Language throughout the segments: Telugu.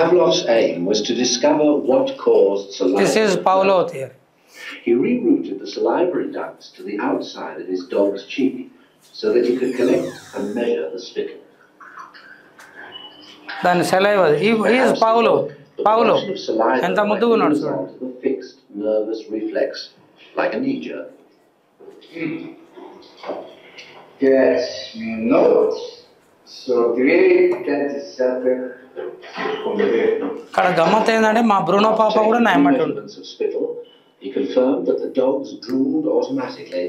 Pavlov's aim was to discover what caused saliva. This is Pavlov theory. He rerouted the salivary ducts to the outside of his dog's cheek so that he could collect and measure the spittle. Then saliva. He is Pavlov. Pavlov. And the fixed nervous reflex, like a knee jerk. Yes, you know it. So great that is ఇక్కడ గమ్మత్ ఏంటంటే మా బ్రూనో పాప కూడా నా ఎమ్మటి ఉంటుంది. He confirmed that the dogs drooled automatically.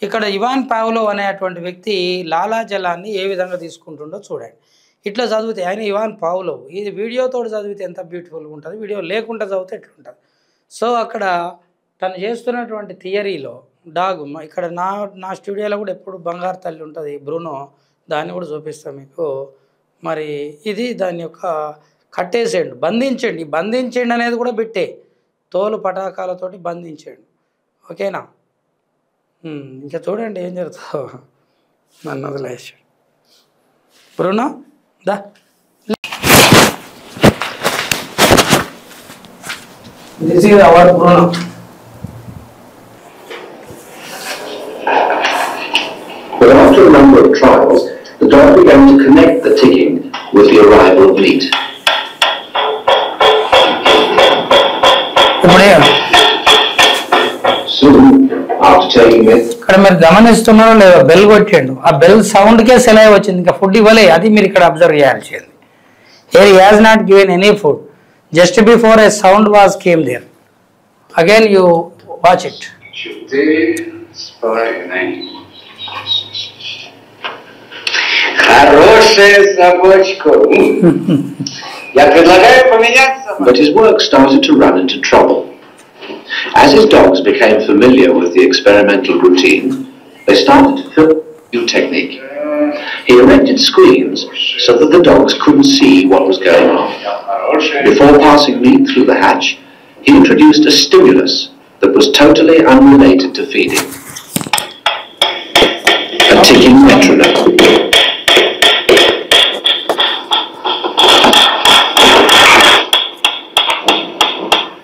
ఇక్కడ ఇవాన్ పావ్లోవ్ అనేటువంటి వ్యక్తి లాలాజలాన్ని ఏ విధంగా తీసుకుంటుండో చూడండి. ఇట్లా చదివితే ఆయన ఇవాన్ పావ్లోవ్, ఇది వీడియోతో చదివితే ఎంత బ్యూటిఫుల్గా ఉంటుంది, వీడియో లేకుండా చదివితే ఎట్లుంటుంది. సో అక్కడ తను చేస్తున్నటువంటి థియరీలో డాగ్ ఇక్కడ నా స్టూడియోలో కూడా ఎప్పుడు బంగారు తల్లి ఉంటుంది బ్రూనో, దాన్ని కూడా చూపిస్తాను మీకు. మరి ఇది దాని యొక్క కట్టేసేయండి, బంధించండి అనేది కూడా పెట్టే తోలు పటాకాలతోటి బంధించండి. ఓకేనా? ఇంకా చూడండి ఏం జరుగుతుందో. నన్ను వదిలేసాడు బ్రూనో. దా this is our Bruno. But after a number of trials, the dog began to connect the ticking with the arrival of meat. Soon, after taking it, ఇక్కడ మీరు గమనిస్తున్నారో లేదో, బెల్ కొట్టిండు, ఆ బెల్ సౌండ్కే సెలవు వచ్చింది, ఇంకా ఫుడ్ ఇవ్వలే. అది మీరు ఇక్కడ అబ్జర్వ్ చేయాల్సింది. Here he has not given any food. Just before a sound was came there. Again you watch it. But his work started to run into trouble. As his dogs became familiar with the experimental routine, they started to film a new technique. He erected screens so that the dogs couldn't see what was going on. Before passing meat through the hatch, he introduced a stimulus that was totally unrelated to feeding. A ticking metronome.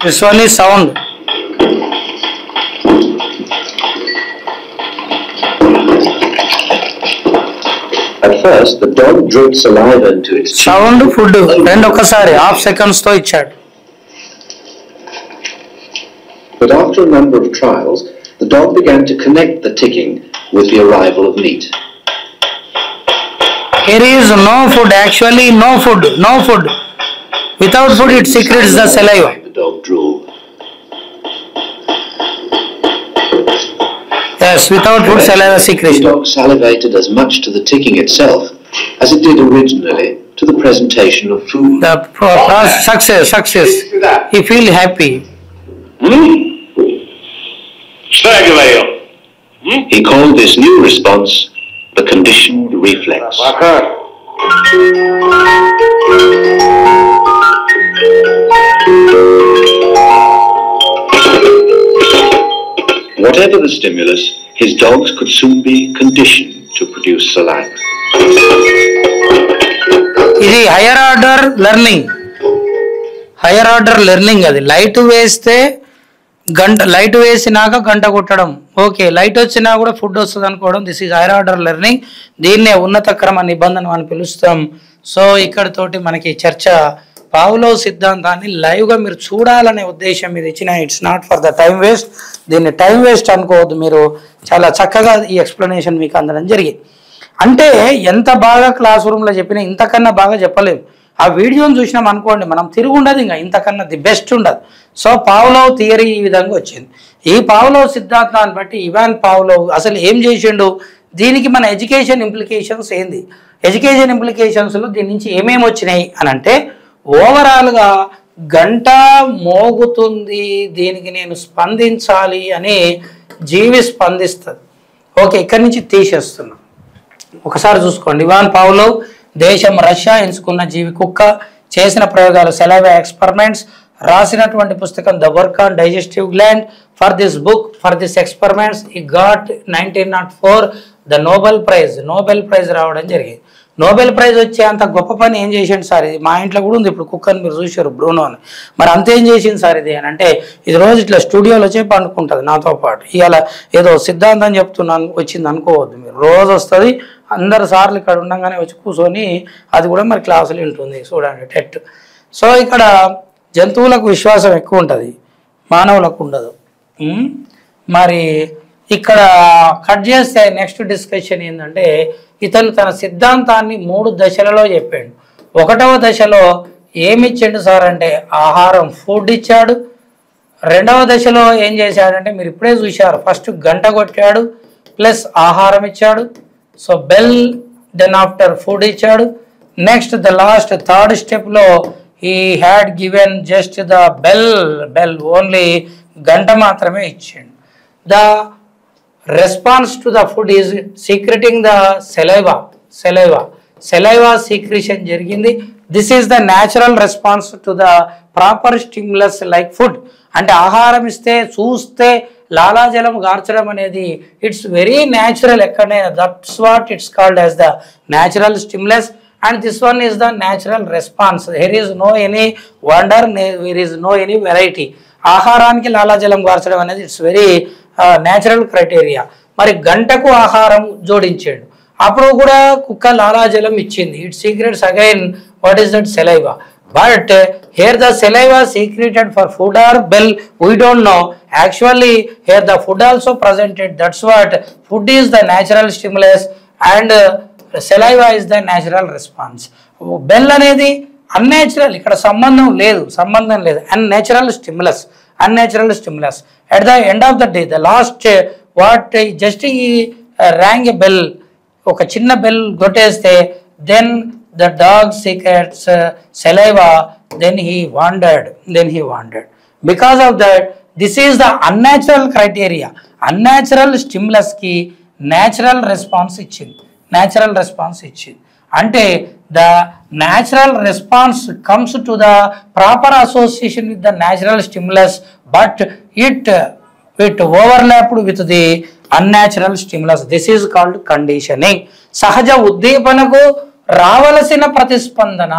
This one is sound. At first, the dog dripped saliva into its cheek. Sound food రెండు ఒకసారి half seconds తో ఇచ్చాడు. But after a number of trials, the dog began to connect the ticking with the arrival of meat. Here is no food, actually no food. Without food it secretes the saliva. The dog drooled. Yes, without food saliva secretion. The dog salivated as much to the ticking itself as it did originally to the presentation of food. The success. He feel happy. He called this new response the conditioned reflex. Whatever the stimulus, his dogs could soon be conditioned to produce saliva. ఇది హైయర్ ఆర్డర్ లెర్నింగ్. అది లైట్ వేస్తే లైట్ వేసినాక గంట కొట్టడం, ఓకే, లైట్ వచ్చినా కూడా ఫుడ్ వస్తుంది అనుకోవడం. This is hire order learning. దీన్నే ఉన్నత క్రమ నిబంధన అని పిలుస్తాం. సో ఇక్కడతోటి మనకి చర్చ పావ్లోవ్ సిద్ధాంతాన్ని లైవ్గా మీరు చూడాలనే ఉద్దేశం మీద ఇచ్చిన. It's not for the time waste. దీన్ని టైం వేస్ట్ అనుకోవద్దు. మీరు చాలా చక్కగా ఈ ఎక్స్ప్లెనేషన్ మీకు అందడం జరిగింది. అంటే ఎంత బాగా క్లాస్ రూమ్లో చెప్పినా ఇంతకన్నా బాగా చెప్పలేము. ఆ వీడియోని చూసినాం అనుకోండి, మనం తిరుగుండదు, ఇంకా ఇంతకన్నా ది బెస్ట్ ఉండదు. సో పావ్లోవ్ థియరీ ఈ విధంగా వచ్చింది. ఈ పావ్లోవ్ సిద్ధాంతాన్ని బట్టి ఇవాన్ పావ్లోవ్ అసలు ఏం చేసిండు, దీనికి మన ఎడ్యుకేషన్ ఇంప్లికేషన్స్ ఏంది, ఎడ్యుకేషన్ ఇంప్లికేషన్స్లో దీని నుంచి ఏమేమి వచ్చినాయి అని అంటే, ఓవరాల్గా గంట మోగుతుంది, దీనికి నేను స్పందించాలి అని జీవి స్పందిస్తుంది. ఓకే, ఇక్కడి నుంచి తీసేస్తున్నాం. ఒకసారి చూసుకోండి. ఇవాన్ పావ్లోవ్ దేశం రష్యా ఎంచుకున్న జీవి కుక్క, చేసిన ప్రయోగాలు సెలైవా ఎక్స్పెరిమెంట్స్, రాసినటువంటి పుస్తకం the work on digestive gland. For this book, for this experiments ఈ గాట్ 1904 ద నోబెల్ ప్రైజ్ రావడం జరిగింది. నోబెల్ ప్రైజ్ వచ్చే అంత గొప్ప పని ఏం చేసిండు సార్ ఇది? మా ఇంట్లో కూడా ఉంది ఇప్పుడు కుక్కని మీరు చూసారు బ్రూనో అని. మరి అంతేం చేసింది సార్ ఇది అని అంటే, ఇది రోజు ఇట్లా స్టూడియోలో వచ్చి పండుకుంటుంది నాతో పాటు. ఇవాళ ఏదో సిద్ధాంతం చెప్తున్నాను వచ్చింది అనుకోవద్దు మీరు. రోజు వస్తుంది, అందరు సార్లు ఇక్కడ ఉండగానే వచ్చి కూర్చొని అది కూడా మరి క్లాసులు వింటుంది చూడండి టెట్. సో ఇక్కడ జంతువులకు విశ్వాసం ఎక్కువ ఉంటుంది, మానవులకు ఉండదు. మరి ఇక్కడ కట్ చేస్తే నెక్స్ట్ డిస్కషన్ ఏంటంటే, ఇతను తన సిద్ధాంతాన్ని 3 దశలలో చెప్పాడు. 1వ దశలో ఏమి ఇచ్చాడు సార్ అంటే ఆహారం, ఫుడ్ ఇచ్చాడు. 2వ దశలో ఏం చేశాడంటే మీరు ఇప్పుడే చూశారు, ఫస్ట్ గంట కొట్టాడు ప్లస్ ఆహారం ఇచ్చాడు. So bell, then after food ఇచ్చాడు. నెక్స్ట్ ద లాస్ట్ 3rd స్టెప్లో he had given just the bell only, గంట మాత్రమే ఇచ్చాడు. The response to the food is secreting the saliva secretion జరిగింది. This is the natural response to the proper stimulus like food. అంటే ఆహారం ఇస్తే చూస్తే లాలాజలం గార్చడం అనేది ఇట్స్ వెరీ న్యాచురల్ ఎక్కడైనా. That's what it's called as the natural stimulus. And this one is the natural response. There is no any wonder, there is no any variety. ఆహారానికి లాలాజలం గార్చడం అనేది ఇట్స్ వెరీ న్యాచురల్ క్రైటీరియా. మరి గంటకు ఆహారం జోడించాడు, అప్పుడు కూడా కుక్క లాలాజలం ఇచ్చింది. It secrets again what is that saliva. But here the saliva secreted for food or bell we don't know. Actually here the food also presented. That's what food is the natural stimulus and saliva is the natural response. Bell అనేది అన్యాచురల్, ఇక్కడ సంబంధం లేదు. Unnatural stimulus. At the end of the day the last what just ఈ ర్యాంగ్ ఎ బెల్, ఒక చిన్న బెల్ కొట్టేస్తే then the dog secrets saliva, then he wandered. Because of that this is the unnatural criteria. Unnatural స్టిమ్యులస్కి న్యాచురల్ రెస్పాన్స్ ఇచ్చింది. అంటే the natural response comes to the proper association with the natural stimulus, but it overlapped with the unnatural stimulus. This is called conditioning. సహజ ఉద్దీపనకు రావలసిన ప్రతిస్పందన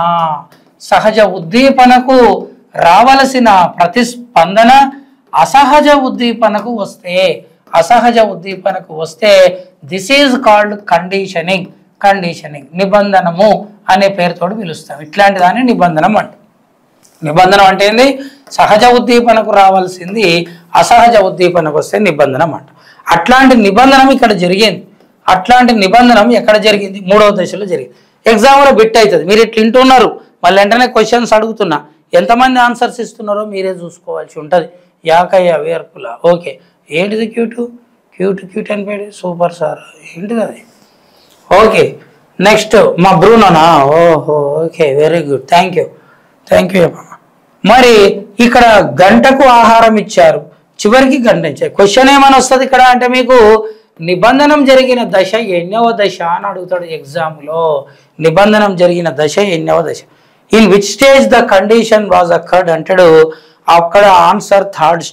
అసహజ ఉద్దీపనకు వస్తే దిస్ ఈజ్ కాల్డ్ కండిషనింగ్. నిబంధనము అనే పేరుతో పిలుస్తాం. ఇట్లాంటి దాన్ని నిబంధనం అంట. నిబంధనం అంటే ఏంది? సహజ ఉద్దీపనకు రావాల్సింది అసహజ ఉద్దీపనకు వస్తే నిబంధనం అంట. అట్లాంటి నిబంధనం ఇక్కడ జరిగింది. అట్లాంటి నిబంధనం ఎక్కడ జరిగింది? 3వ దశలో జరిగింది. ఎగ్జామ్లో బిట్ అవుతుంది. మీరు ఇట్లా వింటున్నారు, మళ్ళీ వెంటనే క్వశ్చన్స్ అడుగుతున్నా, ఎంతమంది ఆన్సర్స్ ఇస్తున్నారో మీరే చూసుకోవాల్సి ఉంటుంది. యాకయ్య వేర్పుల ఓకే. ఏంటిది క్యూట్ అని పెడి సూపర్ సార్, ఏంటిది అది? ఓకే నెక్స్ట్ మా బ్రూనోనా? ఓహో okay, very good, thank you. మరి ఇక్కడ గంటకు ఆహారం ఇచ్చారు, చివరికి గంట ఇచ్చారు. క్వశ్చన్ ఏమైనా వస్తుంది ఇక్కడ అంటే మీకు నిబంధనం జరిగిన దశ ఎన్నవ దశ అని అడుగుతాడు ఎగ్జామ్లో. నిబంధనం జరిగిన దశ ఎన్నవ దశ? In which stage the condition was occurred అంటాడు. అక్కడ ఆన్సర్ థర్డ్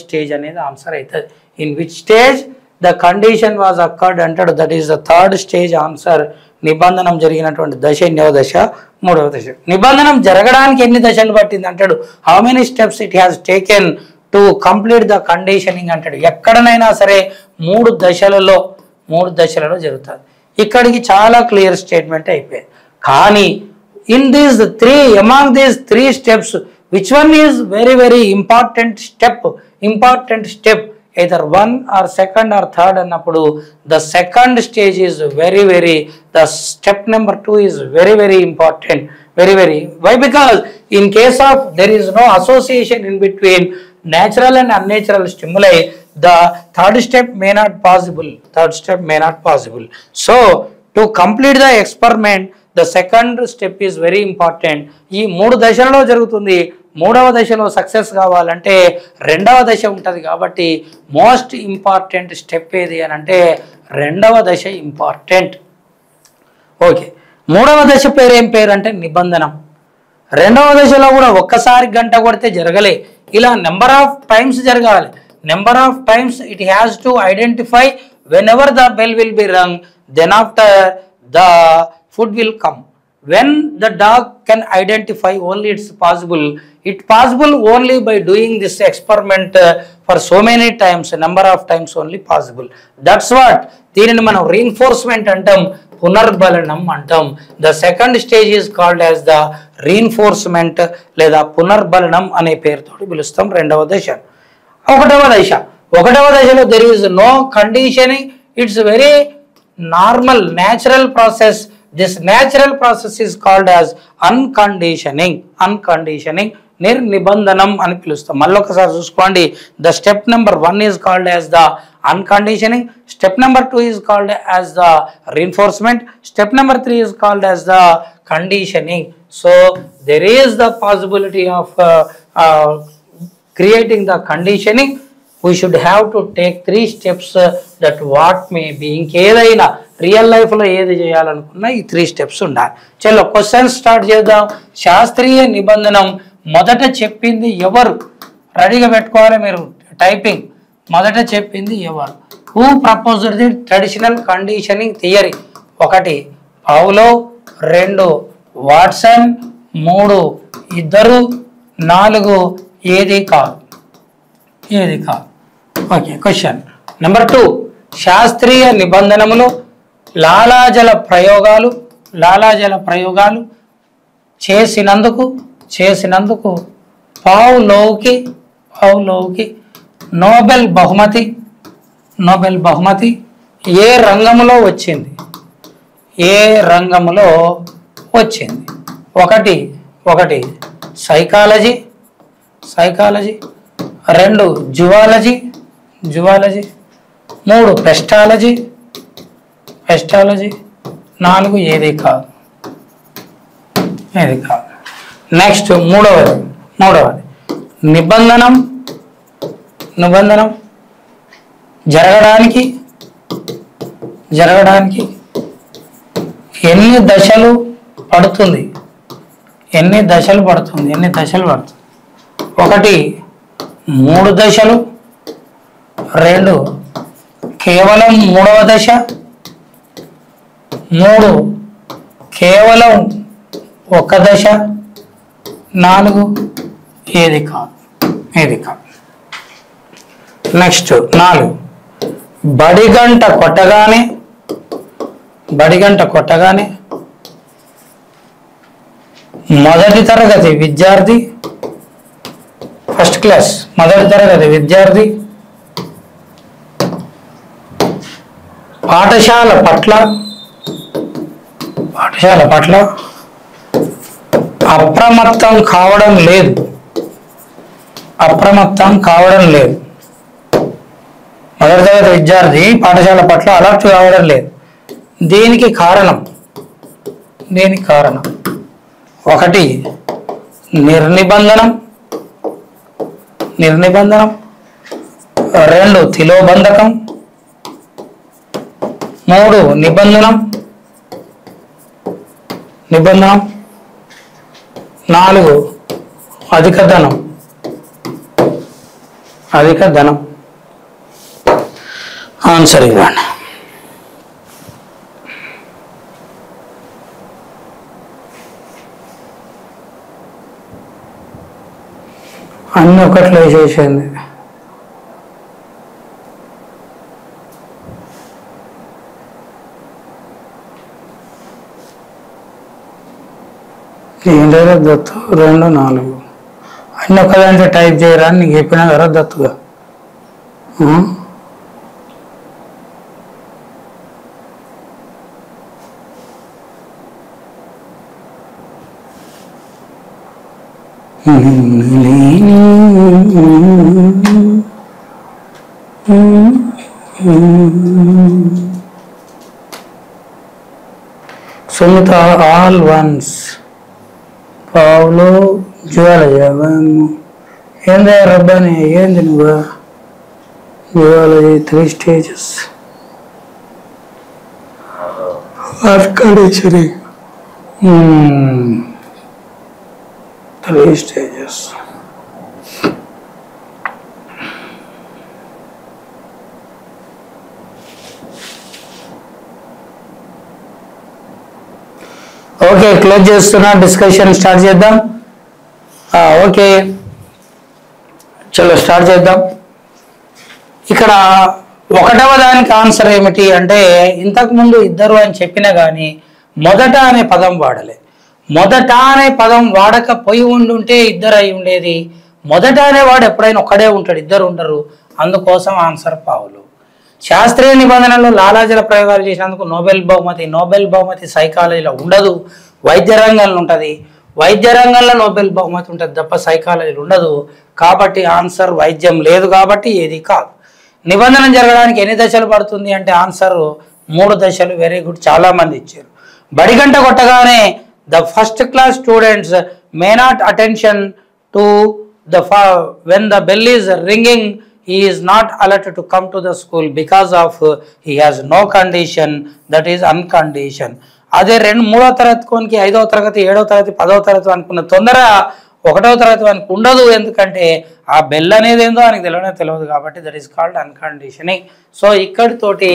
స్టేజ్ అనేది ఆన్సర్ అవుతుంది. In which stage the condition was occurred అంటాడు. That is the third stage answer. నిబంధనం జరిగినటువంటి దశ ఎన్నవ దశ? 3వ దశ. నిబంధనం జరగడానికి ఎన్ని దశలు పట్టింది అంటాడు. How many steps it has taken to complete the conditioning అంటాడు. ఎక్కడనైనా సరే 3 దశలలో జరుగుతుంది. ఇక్కడికి చాలా క్లియర్ స్టేట్మెంట్ అయిపోయింది. కానీ in these among these 3 steps which one is very important step? Either 1 or 2nd or 3rd అన్నప్పుడు the second stage is the step number 2 is very important. Why? Because in case of there is no association in between natural and unnatural stimuli, the third step may not possible. So to complete the experiment, the second step is very important. ఈ 3 దశలలో జరుగుతుంది. 3వ దశలో సక్సెస్ కావాలంటే 2వ దశ ఉంటుంది. కాబట్టి మోస్ట్ ఇంపార్టెంట్ స్టెప్ ఏది అని అంటే 2వ దశ ఇంపార్టెంట్. ఓకే, 3వ దశ ఏం పేరు అంటే నిబంధనం. 2వ దశలో కూడా ఒక్కసారి గంట కొడితే జరగలే, ఇలా నెంబర్ ఆఫ్ టైమ్స్ జరగాలి. Number of times it has to identify whenever the bell will be rung, then after the food will come. When the dog can identify only it's possible only by doing this experiment for so many times, number of times only possible. That's what దీనిని మనం reinforcement అంటాం, పునర్బలనం అంటాం. The second stage is called as the reinforcement లేదా పునర్బలనం అనే పేరుతో పిలుస్తాం. రెండవ దశ. ఒకటవ దశలో there is no conditioning. It's very normal natural process. This natural process is called as unconditioning. నిర్నిబంధనం అని పిలుస్తాం. మళ్ళీ ఒకసారి చూసుకోండి. The step number 1 is called as the unconditioning. Step number 2 is called as the reinforcement. Step number 3 is called as the conditioning. So there is the possibility of creating the conditioning. We should have to take 3 steps that what may be. ఇంకేదైనా రియల్ లైఫ్లో ఏది చేయాలనుకున్నా ఈ 3 స్టెప్స్ ఉండాలి. చలో క్వశ్చన్ స్టార్ట్ చేద్దాం. శాస్త్రీయ నిబంధనం మొదట చెప్పింది ఎవరు? రెడీగా పెట్టుకోవాలి మీరు టైపింగ్. మొదట చెప్పింది ఎవరు? Who proposed the traditional conditioning theory? 1 Paulo, 2 Watson, 3 ఇద్దరు, 4 ఏది కాదు. ఓకే. క్వశ్చన్ నెంబర్ 2, శాస్త్రీయ నిబంధనములో లాలాజల ప్రయోగాలు చేసినందుకు పౌలోకి నోబెల్ బహుమతి ఏ రంగంలో వచ్చింది? 1 సైకాలజీ, 2 జువాలజీ, 3 పెస్టాలజీ, 4 ఏది కాదు. నెక్స్ట్ మూడవది నిబంధనం జరగడానికి ఎన్ని దశలు పడుతుంది? 1 3 దశలు, 2 కేవలం 3వ దశ, 3 కేవలం 1 దశ, 4 ఏది కాదు. నెక్స్ట్ 4 బడిగంట కొట్టగానే మొదటి తరగతి విద్యార్థి, ఫస్ట్ క్లాస్ మొదటి తరగతి విద్యార్థి పాఠశాల పట్ల అప్రమత్తం కావడం లేదు. మొదటి తరగతి విద్యార్థి పాఠశాల పట్ల అలర్ట్ కావడం లేదు. దీనికి కారణం 1 నిర్నిబంధనం, 2 తిలోబంధకం, 3 నిబంధనం, 4 అధిక ధనం. ఆన్సర్ ఇవ్వండి. అన్ని ఒకట్లో వేసేసింది. ఏంటో దత్తు 2 4 అన్ని ఒక్కదాంట్లో టైప్ చేయరా అని నీకు చెప్పినా కదా దత్తుగా. సుమిత ఆల్ వన్స్, పౌలో జువాలజీ. ఏందా రబ్బాని ఏంది నువ్వు? Zoology 3 stages, conditioning 3 stages. Okay, close చేస్తున్నా, డిస్కషన్ స్టార్ట్ చేద్దాం. ఓకే, చలో స్టార్ట్ చేద్దాం. ఇక్కడ ఒకటవ దానికి ఆన్సర్ ఏమిటి అంటే, ఇంతకుముందు ఇద్దరు అని చెప్పినా కానీ మొదట అనే పదం వాడలే. మొదట అనే పదం వాడకపోయి ఉండుంటే ఇద్దరు అయి ఉండేది. మొదట అనేవాడు ఎప్పుడైనా ఒక్కడే ఉంటాడు, ఇద్దరు ఉండరు. అందుకోసం ఆన్సర్ పావులు. శాస్త్రీయ నిబంధనలు లాలాజల ప్రయోగాలు చేసినందుకు నోబెల్ బహుమతి సైకాలజీలో ఉండదు, వైద్య రంగంలో ఉంటుంది. వైద్య రంగంలో నోబెల్ బహుమతి ఉంటుంది తప్ప సైకాలజీలో ఉండదు. కాబట్టి ఆన్సర్ వైద్యం లేదు, కాబట్టి ఏది కాదు. నిబంధన జరగడానికి ఎన్ని దశలు పడుతుంది అంటే ఆన్సర్ 3 దశలు. వెరీ గుడ్, చాలా మంది ఇచ్చారు. బడిగంట కొట్టగానే the first class students may not attention to the when the bell is ringing, he is not allowed to come to the school because of he has no condition, that is uncondition. అదే 3వ తరగతికి 5వ తరగతి 7వ తరగతి 10వ తరగతి అనుకున్న తొందర 1వ తరగతి వానికి ఉండదు. ఎందుకంటే ఆ బెల్ అనేది ఏందో ఆయనకు తెలియదు కాబట్టి దట్ ఈస్ కాల్డ్ అన్కండిషనింగ్. సో ఇక్కడితోటి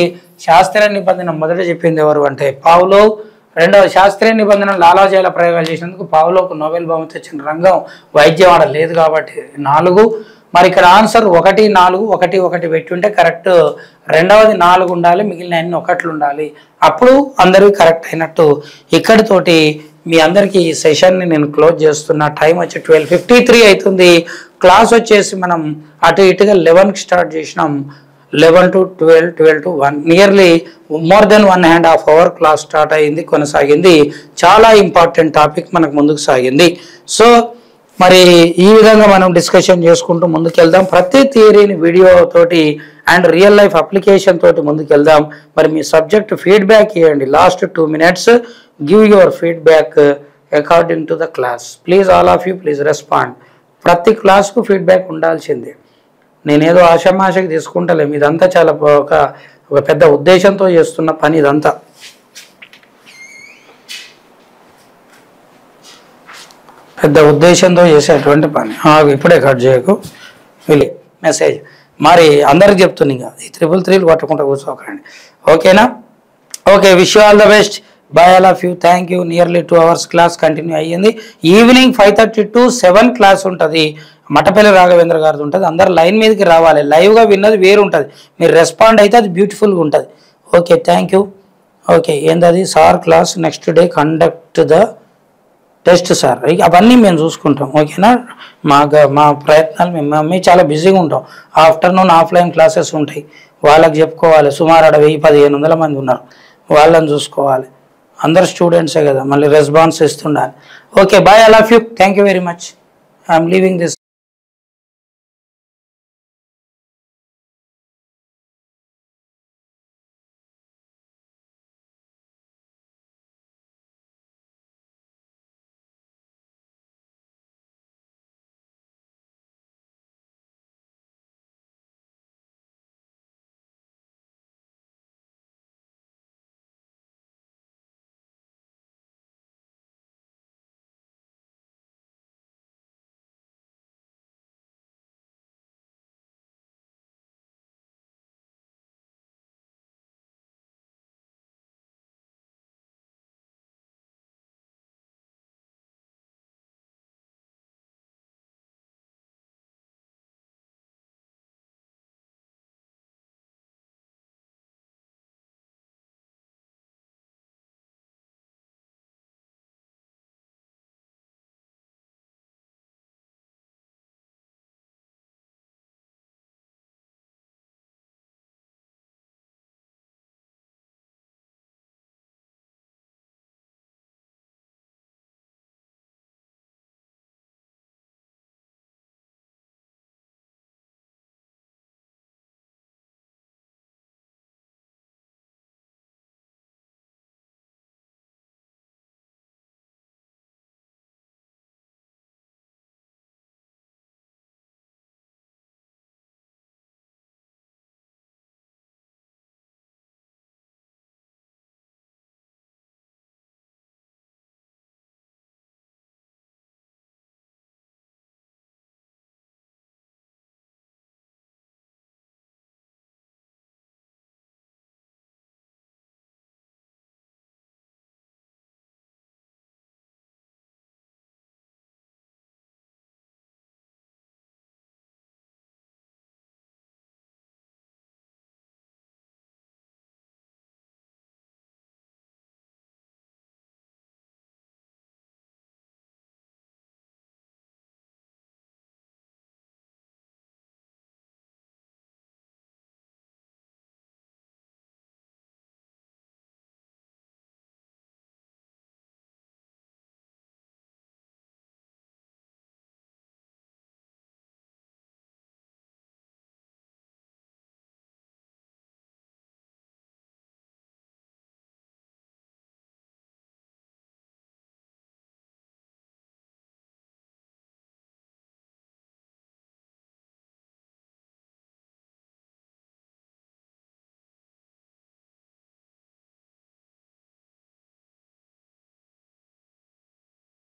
శాస్త్రీయ నిబంధన మొదట చెప్పింది ఎవరు అంటే పావ్లోవ్. రెండవ శాస్త్రీయ నిబంధన లాలాజల ప్రయోగాలు చేసినందుకు పావ్లోవ్కు నోబెల్ బహుమతి వచ్చిన రంగం వైద్యం ఆడ లేదు కాబట్టి 4. మరి ఇక్కడ ఆన్సర్ 1, 4, 1, 1 పెట్టి ఉంటే కరెక్ట్. రెండవది 4 ఉండాలి, మిగిలిన అన్ని 1 ఉండాలి, అప్పుడు అందరివి కరెక్ట్ అయినట్టు. ఇక్కడితోటి మీ అందరికీ ఈ సెషన్ని నేను క్లోజ్ చేస్తున్నా. టైం వచ్చి 12:53 అవుతుంది. క్లాస్ వచ్చేసి మనం అటు ఇటుగా 11కి స్టార్ట్ చేసినాం. 11 to 12, 12 to 1, nearly more than 1.5 hour class start అయ్యింది, కొనసాగింది. చాలా ఇంపార్టెంట్ టాపిక్ మనకు ముందుకు సాగింది. సో మరి ఈ విధంగా మనం డిస్కషన్ చేసుకుంటూ ముందుకెళ్దాం. ప్రతి థియరీని వీడియో తోటి అండ్ రియల్ లైఫ్ అప్లికేషన్ తోటి ముందుకెళ్దాం. మరి మీ సబ్జెక్ట్ ఫీడ్బ్యాక్ ఇవ్వండి. Last 2 minutes give your feedback according to the class. Please all of you please respond. ప్రతి క్లాస్కు ఫీడ్బ్యాక్ ఉండాల్సిందే. నేనేదో ఆషామాషకి తీసుకుంటలేము. ఇదంతా చాలా ఒక పెద్ద ఉద్దేశంతో చేస్తున్న పని ఇదంతా. పెద్ద ఉద్దేశంతో చేసేటువంటి పని. ఇప్పుడే కట్ చేయకు, వెళ్ళి మెసేజ్. మరి అందరికి చెప్తుంది, ఇంకా ఈ 333 కొట్టకుండా కూర్చోకండి. ఓకేనా? Okay, wish you all the best. By all of you. Thank you. Nearly 2 hours class continue అయ్యింది. ఈవినింగ్ 5:30 to 7 క్లాస్ ఉంటుంది. మటపల్లి రాఘవేంద్ర గారిది ఉంటుంది. అందరు లైన్ మీదకి రావాలి. లైవ్గా విన్నది వేరు ఉంటుంది, మీరు రెస్పాండ్ అయితే అది బ్యూటిఫుల్గా ఉంటుంది. Okay, thank you. ఓకే, ఏందది sir class next day conduct the test sir, అవన్నీ మేము చూసుకుంటాం. ఓకేనా? మా ప్రయత్నాలు మేము చాలా బిజీగా ఉంటాం. ఆఫ్టర్నూన్ ఆఫ్లైన్ క్లాసెస్ ఉంటాయి, వాళ్ళకి చెప్పుకోవాలి. సుమారు 1000-1500 మంది ఉన్నారు, వాళ్ళని చూసుకోవాలి. అందరు స్టూడెంట్సే కదా, మళ్ళీ రెస్పాన్స్ ఇస్తుండాలి. Okay, bye all of you. Thank you very much. I'm leaving this.